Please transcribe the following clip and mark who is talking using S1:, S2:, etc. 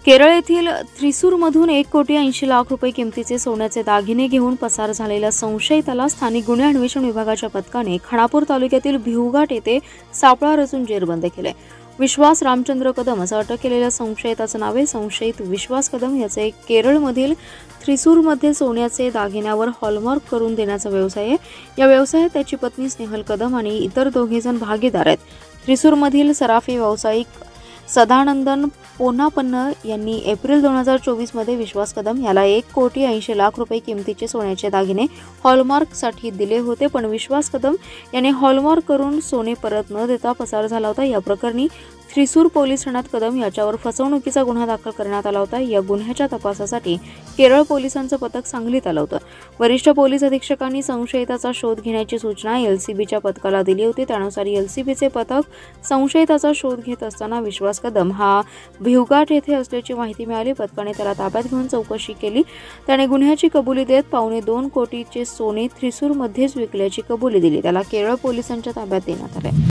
S1: केरळ येथील थ्रिसूरमधून 1,80,00,000 रुपये किमतीचे सोन्याचे दागिने घेऊन पसार झालेल्या संशयिताला स्थानिक गुन्हे अन्वेषण विभागाच्या पथकाने खानापूर तालुक्यातील भिवघाट येथे सापळा रचून जेरबंद केले। विश्वास रामचंद्र कदम असं अटक केलेल्या संशयिताचं नाव आहे। संशयित विश्वास कदम याचे केरळमधील थ्रिसूरमध्ये सोन्याचे दागिन्यावर हॉलमार्क करून देण्याचा व्यवसाय आहे। या व्यवसायात त्याची पत्नी स्नेहल कदम आणि इतर दोघेजण भागीदार आहेत। थ्रिसूरमधील सराफी व्यावसायिक सदानंदन पोन्नापन्न यांनी एप्रिल 2024 मध्ये विश्वास कदम याला 1,80,00,000 रुपये किमतीचे सोन्याचे दागिने हॉलमार्कसाठी दिले होते, पण विश्वास कदम याने हॉलमार्क करून सोने परत न देता पसार झाला होता। या प्रकरणी थ्रिसूर पोलीस ठाण्यात कदम याच्यावर फसवणुकीचा गुन्हा दाखल करण्यात आला होता। या गुन्ह्याच्या तपासासाठी केरळ पोलिसांचं पथक सांगलीत आलं होतं। वरिष्ठ पोलीस अधीक्षकांनी संशयिताचा शोध घेण्याची सूचना एलसीबीच्या पथकाला दिली होती। त्यानुसार एलसीबीचे पथक संशयिताचा शोध घेत असताना विश्वास कदम हा भिवघाट येथे असल्याची माहिती मिळाली। पथकाने त्याला ताब्यात घेऊन चौकशी केली। त्याने गुन्ह्याची कबुली देत 2.25 कोटीचे सोने थ्रिसूरमध्येच विकल्याची कबुली दिली। त्याला केरळ पोलिसांच्या ताब्यात देण्यात आले।